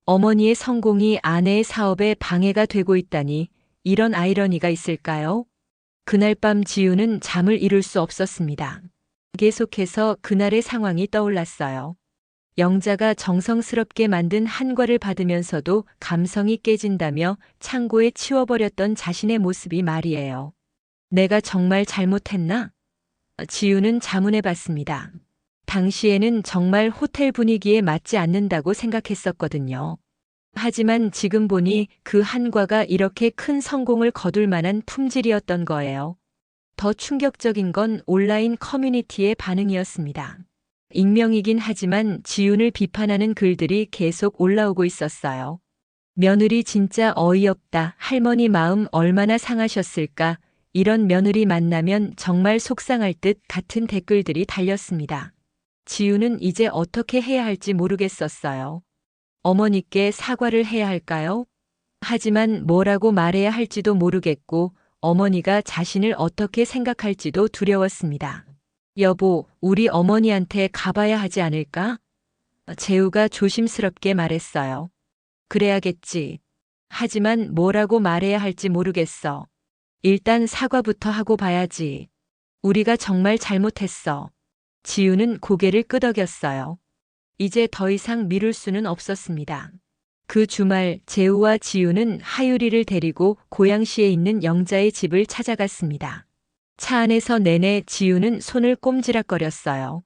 어머니의 성공이 아내의 사업에 방해가 되고 있다니 이런 아이러니가 있을까요? 그날 밤 지우는 잠을 이룰 수 없었습니다. 계속해서 그날의 상황이 떠올랐어요. 영자가 정성스럽게 만든 한과를 받으면서도 감성이 깨진다며 창고에 치워버렸던 자신의 모습이 말이에요. 내가 정말 잘못했나? 지우는 자문해 봤습니다. 당시에는 정말 호텔 분위기에 맞지 않는다고 생각했었거든요. 하지만 지금 보니 그 한과가 이렇게 큰 성공을 거둘 만한 품질이었던 거예요. 더 충격적인 건 온라인 커뮤니티의 반응이었습니다. 익명이긴 하지만 지훈을 비판하는 글들이 계속 올라오고 있었어요. 며느리 진짜 어이없다. 할머니 마음 얼마나 상하셨을까. 이런 며느리 만나면 정말 속상할 듯 같은 댓글들이 달렸습니다. 지훈은 이제 어떻게 해야 할지 모르겠었어요. 어머니께 사과를 해야 할까요? 하지만 뭐라고 말해야 할지도 모르겠고 어머니가 자신을 어떻게 생각할지도 두려웠습니다. 여보, 우리 어머니한테 가봐야 하지 않을까? 재우가 조심스럽게 말했어요. 그래야겠지. 하지만 뭐라고 말해야 할지 모르겠어. 일단 사과부터 하고 봐야지. 우리가 정말 잘못했어. 지우는 고개를 끄덕였어요. 이제 더 이상 미룰 수는 없었습니다. 그 주말 재우와 지우는 하유리를 데리고 고양시에 있는 영자의 집을 찾아갔습니다. 차 안에서 내내 지우는 손을 꼼지락거렸어요.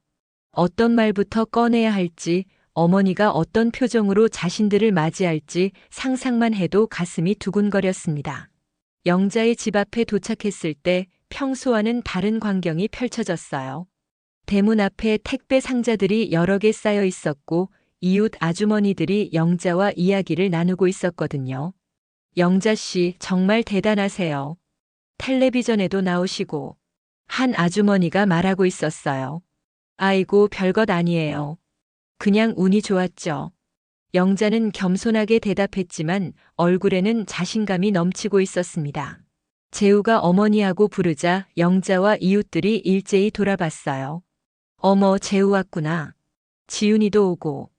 어떤 말부터 꺼내야 할지, 어머니가 어떤 표정으로 자신들을 맞이할지 상상만 해도 가슴이 두근거렸습니다. 영자의 집 앞에 도착했을 때 평소와는 다른 광경이 펼쳐졌어요. 대문 앞에 택배 상자들이 여러 개 쌓여 있었고 이웃 아주머니들이 영자와 이야기를 나누고 있었거든요. 영자 씨 정말 대단하세요. 텔레비전에도 나오시고 한 아주머니가 말하고 있었어요. 아이고 별것 아니에요. 그냥 운이 좋았죠. 영자는 겸손하게 대답했지만 얼굴에는 자신감이 넘치고 있었습니다. 재우가 어머니하고 부르자 영자와 이웃들이 일제히 돌아봤어요. 어머, 재우 왔구나. 지훈이도 오고.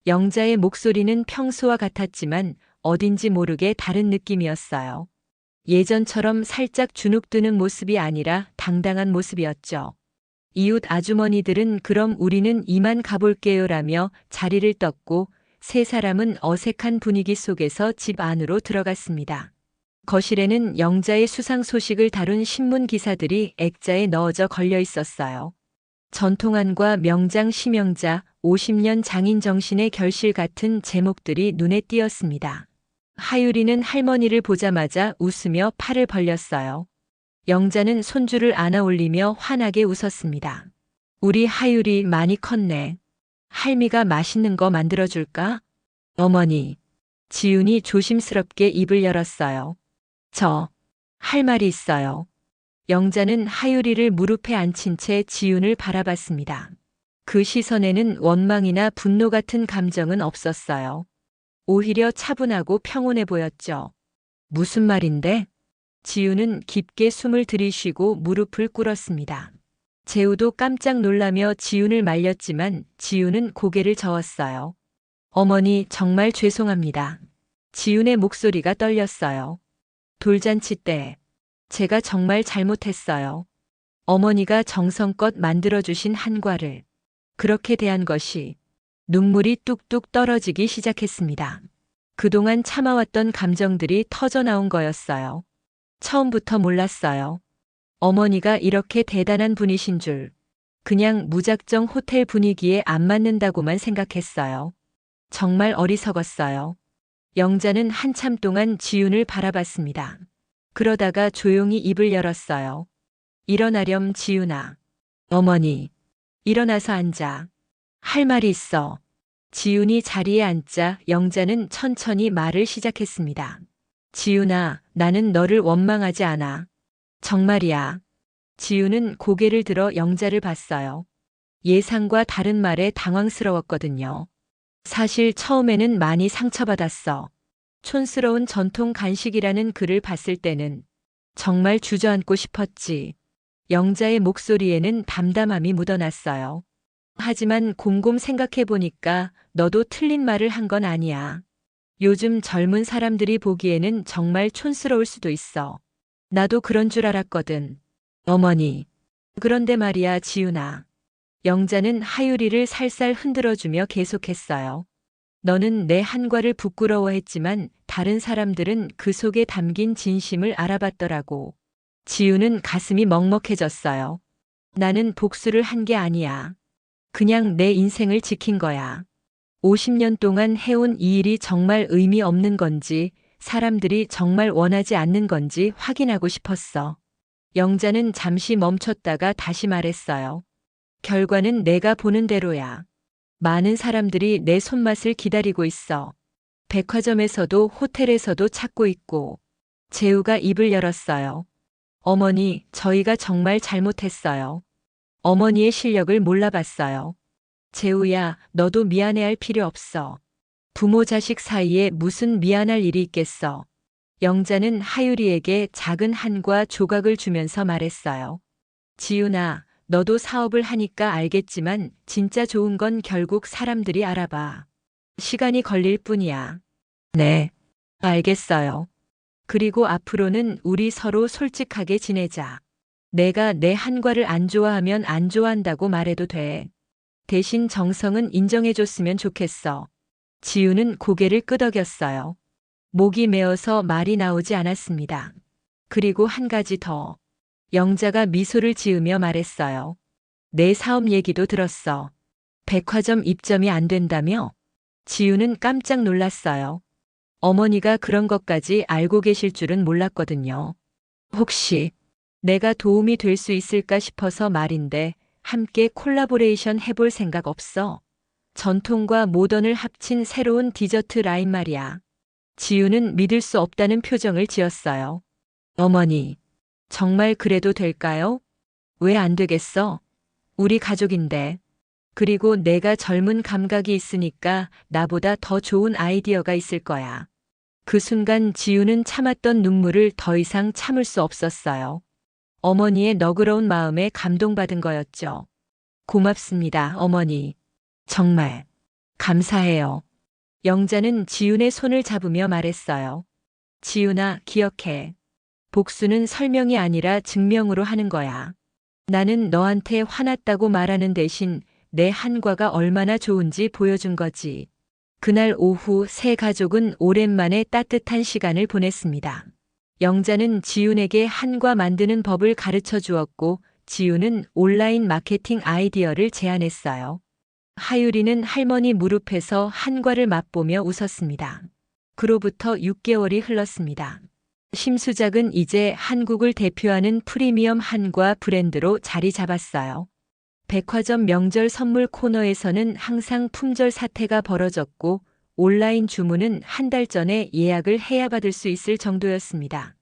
영자의 목소리는 평소와 같았지만 어딘지 모르게 다른 느낌이었어요. 예전처럼 살짝 주눅드는 모습이 아니라 당당한 모습이었죠. 이웃 아주머니들은 그럼 우리는 이만 가볼게요라며 자리를 떴고 세 사람은 어색한 분위기 속에서 집 안으로 들어갔습니다. 거실에는 영자의 수상 소식을 다룬 신문 기사들이 액자에 넣어져 걸려 있었어요. 전통안과 명장 심영자, 50년 장인 정신의 결실 같은 제목들이 눈에 띄었습니다. 하유리는 할머니를 보자마자 웃으며 팔을 벌렸어요. 영자는 손주를 안아 올리며 환하게 웃었습니다. 우리 하유리 많이 컸네. 할미가 맛있는 거 만들어줄까? 어머니. 지훈이 조심스럽게 입을 열었어요. 할 말이 있어요. 영자는 하유리를 무릎에 앉힌 채 지훈을 바라봤습니다. 그 시선에는 원망이나 분노 같은 감정은 없었어요. 오히려 차분하고 평온해 보였죠. 무슨 말인데? 지훈은 깊게 숨을 들이쉬고 무릎을 꿇었습니다. 재우도 깜짝 놀라며 지훈을 말렸지만 지훈은 고개를 저었어요. 어머니 정말 죄송합니다. 지훈의 목소리가 떨렸어요. 돌잔치 때 제가 정말 잘못했어요. 어머니가 정성껏 만들어주신 한과를 그렇게 대한 것이 눈물이 뚝뚝 떨어지기 시작했습니다. 그동안 참아왔던 감정들이 터져나온 거였어요. 처음부터 몰랐어요. 어머니가 이렇게 대단한 분이신 줄. 그냥 무작정 호텔 분위기에 안 맞는다고만 생각했어요. 정말 어리석었어요. 영자는 한참 동안 지훈을 바라봤습니다. 그러다가 조용히 입을 열었어요. 일어나렴 지훈아. 어머니. 일어나서 앉아. 할 말이 있어. 지훈이 자리에 앉자 영자는 천천히 말을 시작했습니다. 지훈아, 나는 너를 원망하지 않아. 정말이야. 지훈은 고개를 들어 영자를 봤어요. 예상과 다른 말에 당황스러웠거든요. 사실 처음에는 많이 상처받았어. 촌스러운 전통 간식이라는 글을 봤을 때는 정말 주저앉고 싶었지. 영자의 목소리에는 담담함이 묻어났어요. 하지만 곰곰 생각해보니까 너도 틀린 말을 한 건 아니야. 요즘 젊은 사람들이 보기에는 정말 촌스러울 수도 있어. 나도 그런 줄 알았거든. 어머니. 그런데 말이야, 지훈아. 영자는 하유리를 살살 흔들어주며 계속했어요. 너는 내 한과를 부끄러워했지만 다른 사람들은 그 속에 담긴 진심을 알아봤더라고. 지우는 가슴이 먹먹해졌어요. 나는 복수를 한 게 아니야. 그냥 내 인생을 지킨 거야. 50년 동안 해온 이 일이 정말 의미 없는 건지, 사람들이 정말 원하지 않는 건지 확인하고 싶었어. 영자는 잠시 멈췄다가 다시 말했어요. 결과는 내가 보는 대로야. 많은 사람들이 내 손맛을 기다리고 있어. 백화점에서도 호텔에서도 찾고 있고. 재우가 입을 열었어요. 어머니, 저희가 정말 잘못했어요. 어머니의 실력을 몰라봤어요. 재우야, 너도 미안해할 필요 없어. 부모 자식 사이에 무슨 미안할 일이 있겠어. 영자는 하유리에게 작은 한과 조각을 주면서 말했어요. 지훈아, 너도 사업을 하니까 알겠지만 진짜 좋은 건 결국 사람들이 알아봐. 시간이 걸릴 뿐이야. 네, 알겠어요. 그리고 앞으로는 우리 서로 솔직하게 지내자. 내가 내 한과를 안 좋아하면 안 좋아한다고 말해도 돼. 대신 정성은 인정해줬으면 좋겠어. 지우는 고개를 끄덕였어요. 목이 메어서 말이 나오지 않았습니다. 그리고 한 가지 더. 영자가 미소를 지으며 말했어요. 내 사업 얘기도 들었어. 백화점 입점이 안 된다며? 지우는 깜짝 놀랐어요. 어머니가 그런 것까지 알고 계실 줄은 몰랐거든요. 혹시 내가 도움이 될 수 있을까 싶어서 말인데 함께 콜라보레이션 해볼 생각 없어? 전통과 모던을 합친 새로운 디저트 라인 말이야. 지우는 믿을 수 없다는 표정을 지었어요. 어머니, 정말 그래도 될까요? 왜 안 되겠어? 우리 가족인데. 그리고 내가 젊은 감각이 있으니까 나보다 더 좋은 아이디어가 있을 거야. 그 순간 지우는 참았던 눈물을 더 이상 참을 수 없었어요. 어머니의 너그러운 마음에 감동받은 거였죠. 고맙습니다, 어머니. 정말 감사해요. 영자는 지훈의 손을 잡으며 말했어요. 지훈아, 기억해. 복수는 설명이 아니라 증명으로 하는 거야. 나는 너한테 화났다고 말하는 대신 내 한과가 얼마나 좋은지 보여준 거지. 그날 오후 세 가족은 오랜만에 따뜻한 시간을 보냈습니다. 영자는 지훈에게 한과 만드는 법을 가르쳐 주었고 지훈은 온라인 마케팅 아이디어를 제안했어요. 하유리는 할머니 무릎에서 한과를 맛보며 웃었습니다. 그로부터 6개월이 흘렀습니다. 심수작은 이제 한국을 대표하는 프리미엄 한과 브랜드로 자리 잡았어요. 백화점 명절 선물 코너에서는 항상 품절 사태가 벌어졌고 온라인 주문은 한 달 전에 예약을 해야 받을 수 있을 정도였습니다.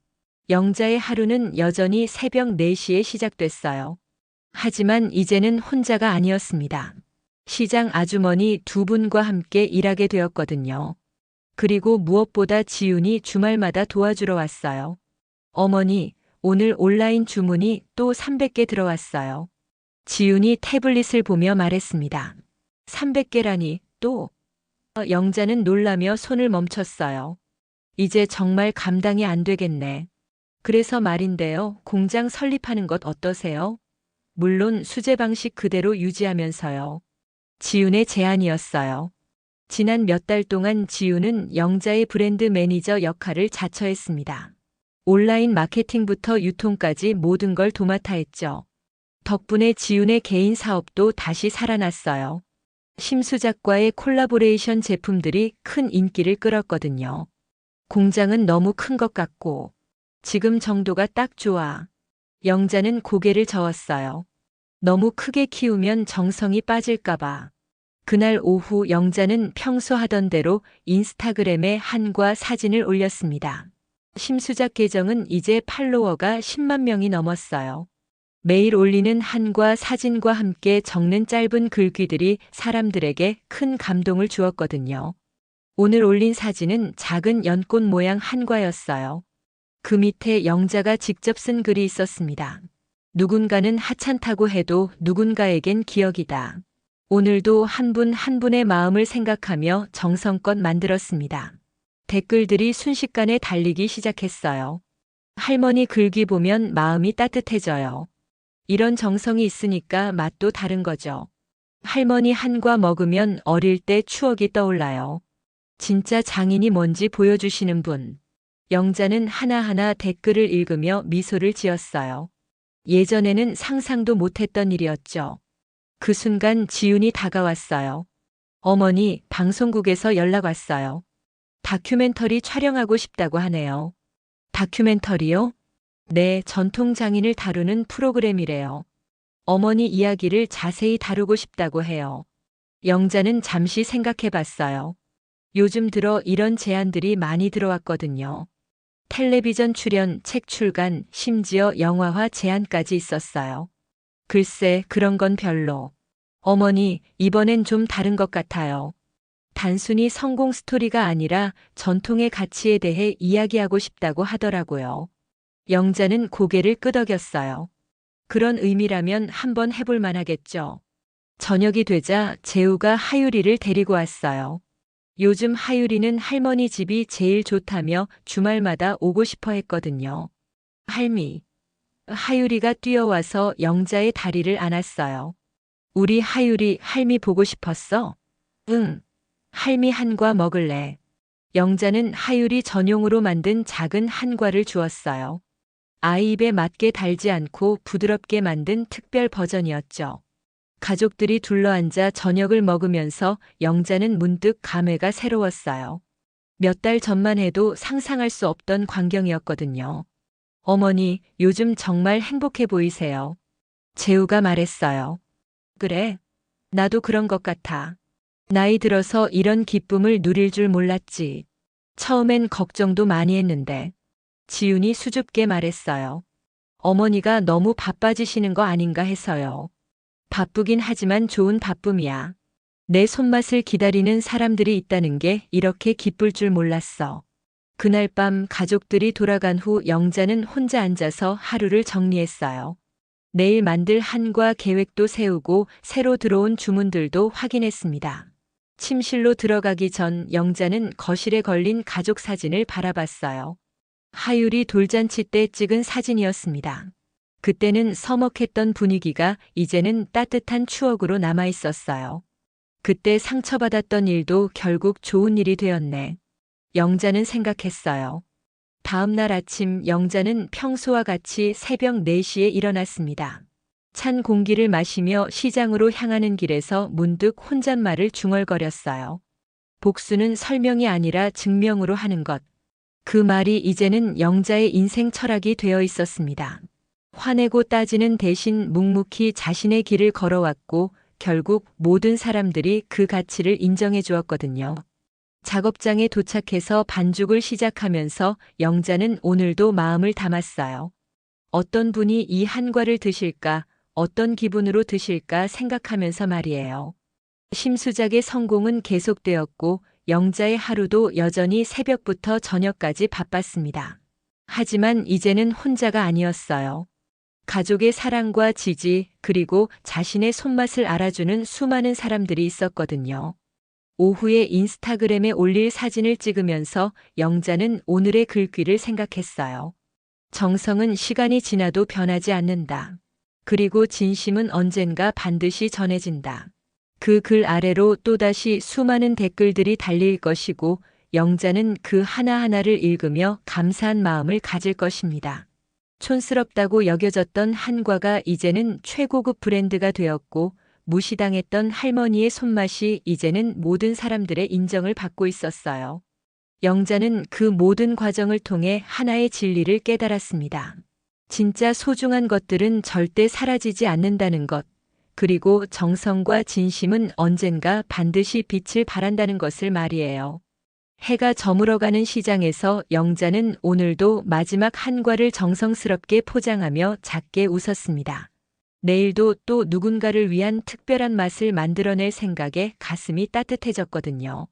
영자의 하루는 여전히 새벽 4시에 시작됐어요. 하지만 이제는 혼자가 아니었습니다. 시장 아주머니 2분과 함께 일하게 되었거든요. 그리고 무엇보다 지훈이 주말마다 도와주러 왔어요. 어머니, 오늘 온라인 주문이 또 300개 들어왔어요. 지훈이 태블릿을 보며 말했습니다. 300개라니 또? 영자는 놀라며 손을 멈췄어요. 이제 정말 감당이 안 되겠네. 그래서 말인데요. 공장 설립하는 것 어떠세요? 물론 수제 방식 그대로 유지하면서요. 지훈의 제안이었어요. 지난 몇 달 동안 지훈은 영자의 브랜드 매니저 역할을 자처했습니다. 온라인 마케팅부터 유통까지 모든 걸 도맡아 했죠. 덕분에 지훈의 개인 사업도 다시 살아났어요. 심수작과의 콜라보레이션 제품들이 큰 인기를 끌었거든요. 공장은 너무 큰 것 같고 지금 정도가 딱 좋아. 영자는 고개를 저었어요. 너무 크게 키우면 정성이 빠질까봐. 그날 오후 영자는 평소 하던 대로 인스타그램에 한과 사진을 올렸습니다. 심수작 계정은 이제 팔로워가 10만 명이 넘었어요. 매일 올리는 한과 사진과 함께 적는 짧은 글귀들이 사람들에게 큰 감동을 주었거든요. 오늘 올린 사진은 작은 연꽃 모양 한과였어요. 그 밑에 영자가 직접 쓴 글이 있었습니다. 누군가는 하찮다고 해도 누군가에겐 기억이다. 오늘도 한 분 한 분의 마음을 생각하며 정성껏 만들었습니다. 댓글들이 순식간에 달리기 시작했어요. 할머니 글귀 보면 마음이 따뜻해져요. 이런 정성이 있으니까 맛도 다른 거죠. 할머니 한과 먹으면 어릴 때 추억이 떠올라요. 진짜 장인이 뭔지 보여주시는 분. 영자는 하나하나 댓글을 읽으며 미소를 지었어요. 예전에는 상상도 못했던 일이었죠. 그 순간 지훈이 다가왔어요. 어머니, 방송국에서 연락 왔어요. 다큐멘터리 촬영하고 싶다고 하네요. 다큐멘터리요? 네, 전통 장인을 다루는 프로그램이래요. 어머니 이야기를 자세히 다루고 싶다고 해요. 영자는 잠시 생각해 봤어요. 요즘 들어 이런 제안들이 많이 들어왔거든요. 텔레비전 출연, 책 출간, 심지어 영화화 제안까지 있었어요. 글쎄, 그런 건 별로. 어머니, 이번엔 좀 다른 것 같아요. 단순히 성공 스토리가 아니라 전통의 가치에 대해 이야기하고 싶다고 하더라고요. 영자는 고개를 끄덕였어요. 그런 의미라면 한번 해볼 만하겠죠. 저녁이 되자 재우가 하유리를 데리고 왔어요. 요즘 하유리는 할머니 집이 제일 좋다며 주말마다 오고 싶어 했거든요. 할미. 하유리가 뛰어와서 영자의 다리를 안았어요. 우리 하유리 할미 보고 싶었어? 응. 할미 한과 먹을래. 영자는 하유리 전용으로 만든 작은 한과를 주었어요. 아이 입에 맞게 달지 않고 부드럽게 만든 특별 버전이었죠. 가족들이 둘러앉아 저녁을 먹으면서 영자는 문득 감회가 새로웠어요. 몇 달 전만 해도 상상할 수 없던 광경이었거든요. 어머니, 요즘 정말 행복해 보이세요. 재우가 말했어요. 그래. 나도 그런 것 같아. 나이 들어서 이런 기쁨을 누릴 줄 몰랐지. 처음엔 걱정도 많이 했는데. 지훈이 수줍게 말했어요. 어머니가 너무 바빠지시는 거 아닌가 해서요. 바쁘긴 하지만 좋은 바쁨이야. 내 손맛을 기다리는 사람들이 있다는 게 이렇게 기쁠 줄 몰랐어. 그날 밤 가족들이 돌아간 후 영자는 혼자 앉아서 하루를 정리했어요. 내일 만들 한과 계획도 세우고 새로 들어온 주문들도 확인했습니다. 침실로 들어가기 전 영자는 거실에 걸린 가족 사진을 바라봤어요. 하율이 돌잔치 때 찍은 사진이었습니다. 그때는 서먹했던 분위기가 이제는 따뜻한 추억으로 남아 있었어요. 그때 상처받았던 일도 결국 좋은 일이 되었네. 영자는 생각했어요. 다음 날 아침 영자는 평소와 같이 새벽 4시에 일어났습니다. 찬 공기를 마시며 시장으로 향하는 길에서 문득 혼잣말을 중얼거렸어요. 복수는 설명이 아니라 증명으로 하는 것. 그 말이 이제는 영자의 인생 철학이 되어 있었습니다. 화내고 따지는 대신 묵묵히 자신의 길을 걸어왔고 결국 모든 사람들이 그 가치를 인정해 주었거든요. 작업장에 도착해서 반죽을 시작하면서 영자는 오늘도 마음을 담았어요. 어떤 분이 이 한과를 드실까, 어떤 기분으로 드실까 생각하면서 말이에요. 심수작의 성공은 계속되었고 영자의 하루도 여전히 새벽부터 저녁까지 바빴습니다. 하지만 이제는 혼자가 아니었어요. 가족의 사랑과 지지, 그리고 자신의 손맛을 알아주는 수많은 사람들이 있었거든요. 오후에 인스타그램에 올릴 사진을 찍으면서 영자는 오늘의 글귀를 생각했어요. 정성은 시간이 지나도 변하지 않는다. 그리고 진심은 언젠가 반드시 전해진다. 그 글 아래로 또다시 수많은 댓글들이 달릴 것이고 영자는 그 하나하나를 읽으며 감사한 마음을 가질 것입니다. 촌스럽다고 여겨졌던 한과가 이제는 최고급 브랜드가 되었고 무시당했던 할머니의 손맛이 이제는 모든 사람들의 인정을 받고 있었어요. 영자는 그 모든 과정을 통해 하나의 진리를 깨달았습니다. 진짜 소중한 것들은 절대 사라지지 않는다는 것, 그리고 정성과 진심은 언젠가 반드시 빛을 발한다는 것을 말이에요. 해가 저물어가는 시장에서 영자는 오늘도 마지막 한과를 정성스럽게 포장하며 작게 웃었습니다. 내일도 또 누군가를 위한 특별한 맛을 만들어낼 생각에 가슴이 따뜻해졌거든요.